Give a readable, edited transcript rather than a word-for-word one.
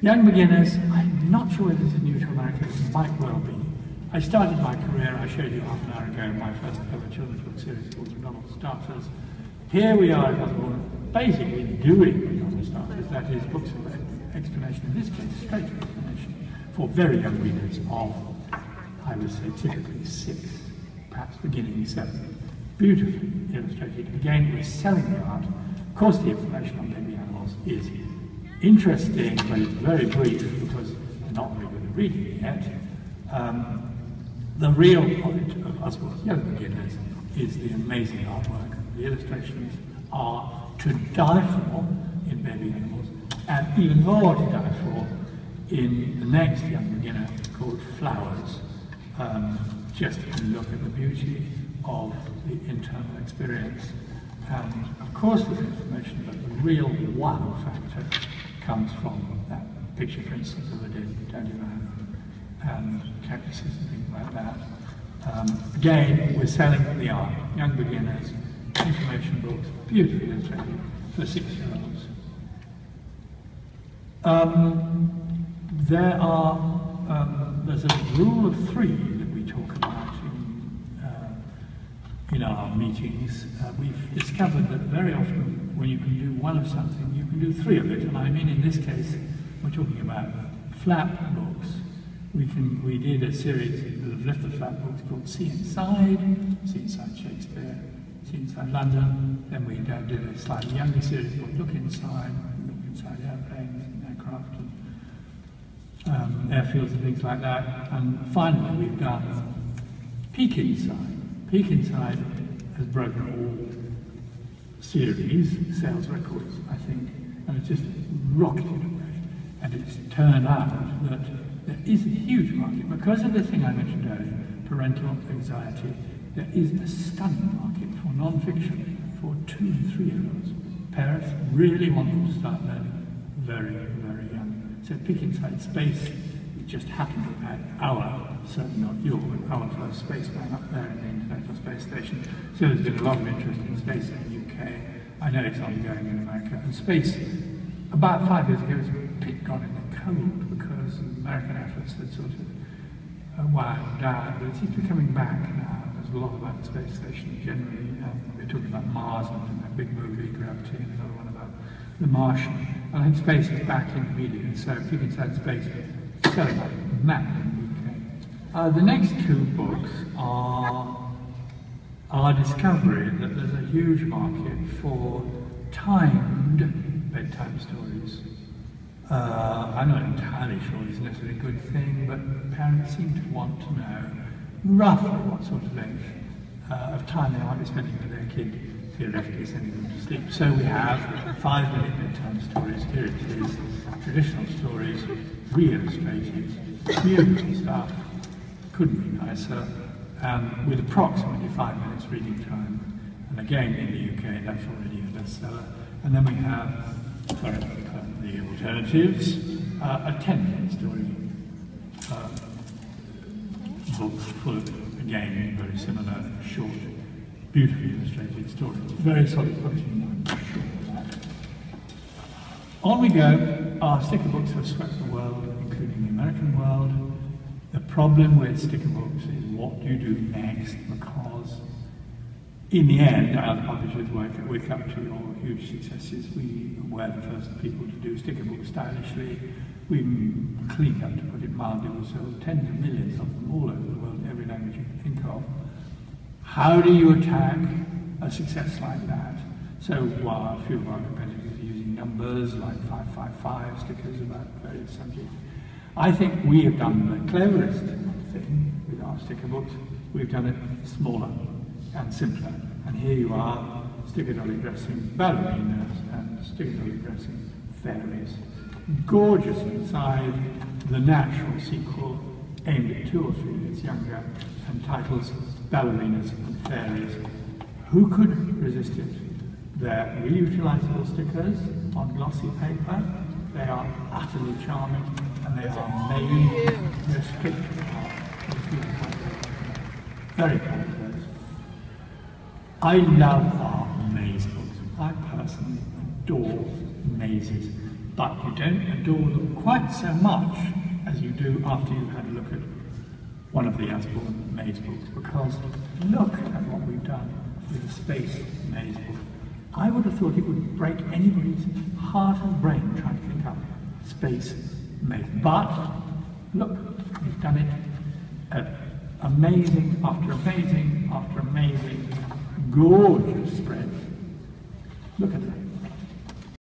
Young beginners, I'm not sure whether this is new to America, it might well be. I started my career, I showed you half an hour ago, in my first ever children's book series called The Novel Starters. Here we are at Usborne, basically doing novel starters, that is, books of explanation, in this case, straight explanation, for very young readers of, I would say, typically 6, perhaps beginning 7. Beautifully illustrated. Again, we're selling the art. Of course, the information on baby animals is interesting, but it's very brief because they're not very good at reading it yet. The real point of Usborne's young beginners is the amazing artwork. The illustrations are to die for in baby animals, and even more to die for in the next young beginner called Flowers. Just look at the beauty of the internal experience. And of course there's information, but the real wow factor comes from that picture, for instance, of a dead dandelion and cactuses and things like that. Again, we're selling the art. Young beginners, information books, beautifully illustrated for 6-year-olds. There's a rule of 3 that we talk about in our meetings. We've discovered that very often when you can do one of something, you can do 3 of it. And I mean, in this case, we're talking about flap books. We did a series of left the flap books called See Inside Shakespeare, See Inside London. Then we did a slightly younger series called Look Inside airplanes and aircraft and airfields and things like that. And finally, we've done Peek Inside. Peek Inside has broken all series sales records, I think, and it's just rocketed away. And it's turned out that there is a huge market, because of the thing I mentioned earlier, parental anxiety. There is a stunning market for non-fiction for 2- and 3-year-olds. Parents really want them to start learning very, very young. So Peek Inside Space, we just happened to have had our, certainly not your, but our first spaceman up there in the International Space Station. So there's been a lot of interest in space in the UK. I know it's ongoing in America. And space, about 5 years ago, was gone in the cold because American efforts had sort of wound down, but it seems to be coming back now. There's a lot about the space station generally. We're talking about Mars and that big movie, Gravity, and another one about The Martian. And I think space is back in the media, so Peek Inside Space is selling like mad in the UK. The next 2 books are our discovery that there's a huge market for timed bedtime stories. I'm not entirely sure it's necessarily a good thing, but parents seem to want to know roughly what sort of length of time they might be spending with their kid, theoretically sending them to sleep. So we have 5-minute bedtime stories. Here it is, traditional stories, re-illustrated, beautiful stuff, couldn't be nicer, with approximately 5 minutes reading time. And again, in the UK, that's already a bestseller. And then we have, for the alternatives, a 10-minute story book full of, again, very similar, short, beautifully illustrated stories. Very solid publishing, I'm sure of that. On we go. Our sticker books have swept the world, including the American world. The problem with sticker books is what do you do next, because in the end, our publishers wake up to your huge successes. We were the first people to do sticker books stylishly. We cleaned up, to put it mildly. We sold tens of millions of them all over the world, every language you can think of. How do you attack a success like that? So while a few of our competitors are using numbers like 555 stickers about various subjects, I think we have done the cleverest thing with our sticker books. We've done it smaller and simpler. And here you are, sticker dolly dressing ballerinas and sticker dolly dressing fairies. Gorgeous inside, the natural sequel aimed at 2 or 3 years younger and titles Ballerinas and Fairies. Who could resist it? They're reutilizable stickers on glossy paper. They are utterly charming and they are made restricted. Very proud of those. I love our maze books. I personally adore mazes. but you don't adore them quite so much as you do after you've had a look at one of the Usborne maze books, because look at what we've done with the space maze book. I would have thought it would break anybody's heart and brain trying to pick up space maze. But look, we've done it amazing after amazing after amazing, gorgeous spreads. Look at that.